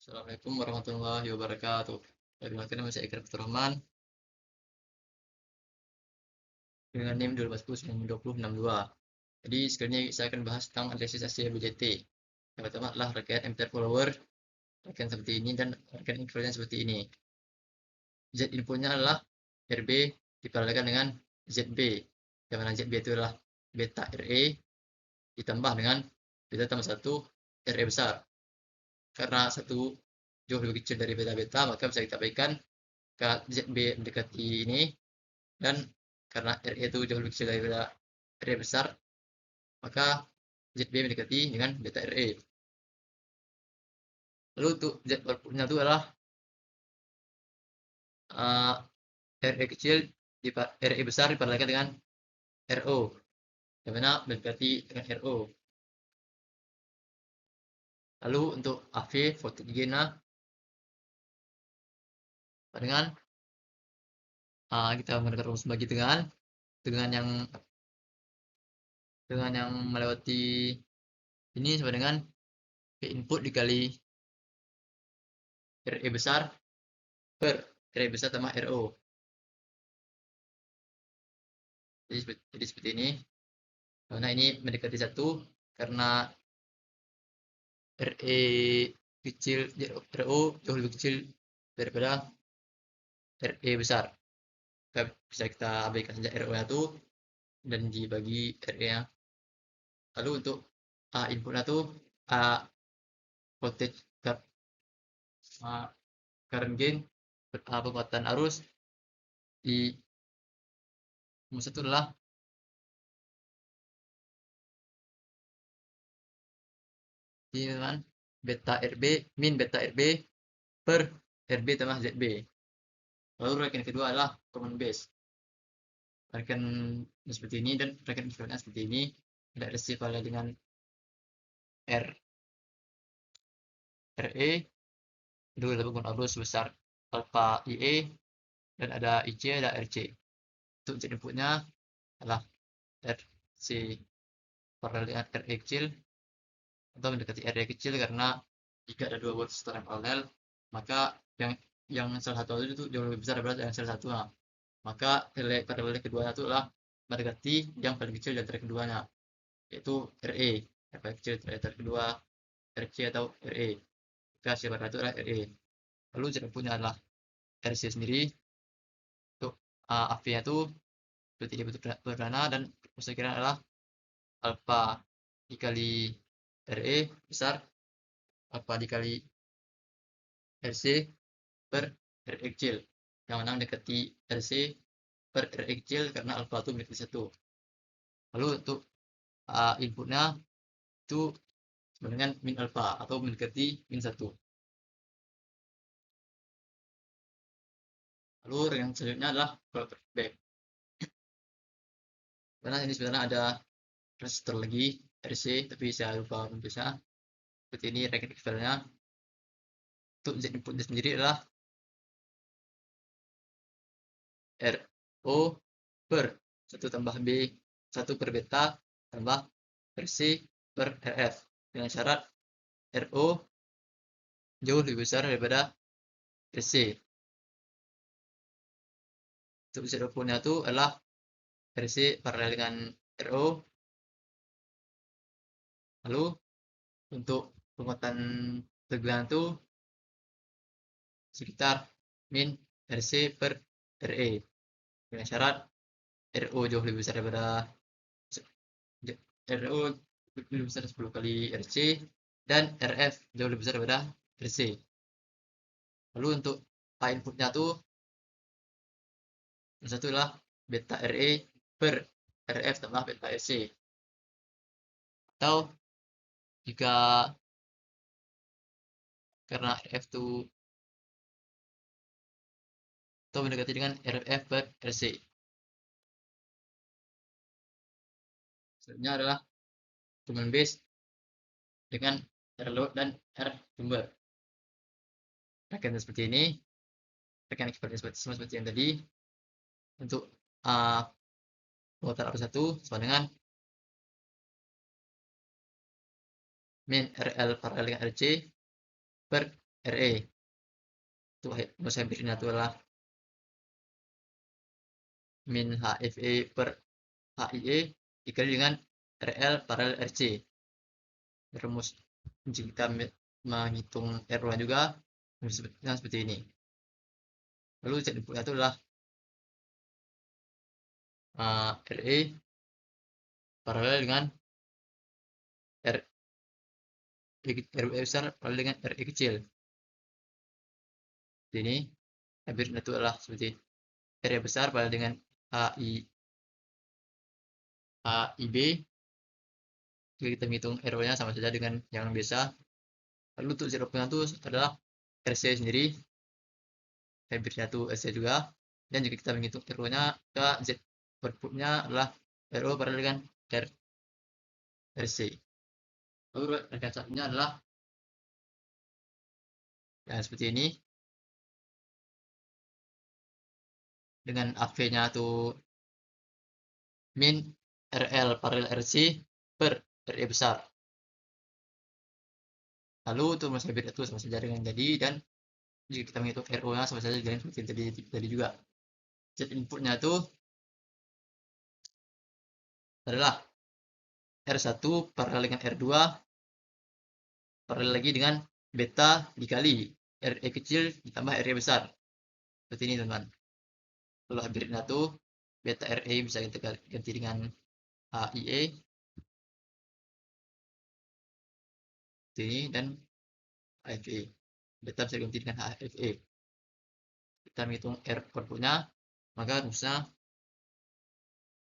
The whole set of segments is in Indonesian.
Assalamualaikum warahmatullahi wabarakatuh. Perkenalkan nama saya Iqra Rahman dengan NIM 121092. Jadi sekali ini saya akan bahas tentang analisis hasil BJT. Yang pertama adalah rangkaian MTR follower, rangkaian seperti ini dan rangkaian equivalent seperti ini. Z inputnya adalah RB diparalelkan dengan ZB. Yang mana ZB itu adalah beta RE ditambah dengan beta tambah 1 RE besar. Karena satu jauh lebih kecil dari beta-beta, maka bisa kita baikkan ke ZB mendekati ini, dan karena RE itu jauh lebih kecil daripada RE besar, maka ZB mendekati dengan beta RE. Lalu untuk Z outputnya itu adalah RE kecil di RE besar diparalelkan dengan RO, yang mana mendekati dengan RO. Lalu untuk AV voltage gain dengan kita menggunakan rumus bagi dengan yang melewati ini sama dengan P input dikali RE besar per RE besar tambah RO. Jadi seperti ini. Karena ini mendekati 1 karena RE kecil, RO jauh lebih kecil daripada RE besar. Bisa kita abaikan saja RO nya itu dan dibagi RE nya. Lalu untuk inputnya itu voltage current gain, penguatan arus di rumus itu adalah dengan beta RB min beta RB per RB tambah ZB. Lalu rangkaian kedua adalah common base. Rangkaian seperti ini dan rangkaian equivalent seperti ini. Ada resiprokal dengan RE, itu adalah bangun arus sebesar alpha IE, dan ada IC, ada RC. Untuk Z inputnya adalah RC paralel dengan RE kecil atau mendekati RE kecil, karena jika ada dua buah resistor yang paralel, maka yang salah satu itu jauh lebih besar daripada yang salah satu. Maka paralel keduanya itu adalah mendekati yang paling kecil di antara keduanya, yaitu RE. Yang paling kecil di antara kedua RC atau RE. Maka siapa itu adalah RE. Lalu Z inputnya adalah RC sendiri. Untuk AV-nya itu seperti ini bentuk sederhana, dan kira adalah alpha dikali RE besar, alpha dikali RC per RE kecil, yang mana mendekati RC per RE kecil karena alpha itu mendekati 1. Lalu untuk inputnya itu dengan min alpha atau mendekati min 1. Lalu yang selanjutnya adalah back. Karena ini sebenarnya ada resistor lagi RC, tapi saya lupa menulisnya. Seperti ini rangkaian equivalentnya. Untuk Z inputnya sendiri adalah RO per 1 tambah B 1 per beta tambah RC per RF, dengan syarat RO jauh lebih besar daripada RC. Untuk Z outputnya itu adalah RC paralel dengan RO. Lalu untuk penguatan tegangan itu sekitar min RC per RE, dengan syarat RO jauh lebih besar daripada RO lebih besar 10 kali RC, dan RF jauh lebih besar daripada RC. Lalu untuk inputnya tuh yang satu adalah beta RE per RF tambah beta RC. Atau jika karena RF itu atau mendekati dengan RF per RC. Selanjutnya adalah common base dengan R load dan R sumber. Rangkaian seperti ini, rangkaian seperti yang tadi. Untuk muatan arus 1 sama dengan min RL paralel dengan RC per RE. Itu rumus hybridnya itu adalah min HFE per HIE dikali dengan RL paralel RC. Rumus jika kita menghitung R2 juga seperti ini. Lalu Z inputnya itu adalah RE paralel dengan RE besar paralel dengan RE kecil. Jadi ini hybridnya itu adalah seperti RE besar paralel dengan HIB. Jika kita menghitung RO-nya sama saja dengan yang biasa. Lalu untuk Z outputnya itu adalah RC sendiri, hybridnya itu RC juga. Dan jika kita menghitung RO-nya, maka Z outputnya adalah RO paralel dengan RC. Lalu rekan satunya adalah ya, seperti ini. Dengan AV-nya itu min RL paralel RC per RE besar. Lalu untuk rumus hybrid itu sama saja dengan tadi, dan jika kita menghitung RO-nya sama saja dengan seperti tadi juga. Z inputnya itu adalah R1 paralel dengan R2 paralel lagi dengan beta dikali RE kecil ditambah RE besar. Seperti ini teman-teman. Kalau hybridnya itu beta RE bisa kita ganti dengan HIE ini, dan HFE. Beta bisa ganti dengan HFE. Kita menghitung R outputnya, maka rumusnya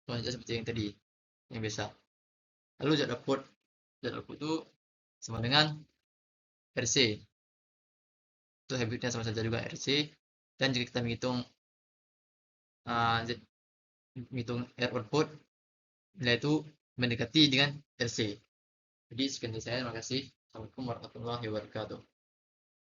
seperti yang tadi, yang biasa. Lalu Z output itu sama dengan RC. Itu hybridnya sama saja juga RC. Dan jika kita menghitung R output, nilai itu mendekati dengan RC. Jadi sekian dari saya, terima kasih. Assalamualaikum warahmatullahi wabarakatuh.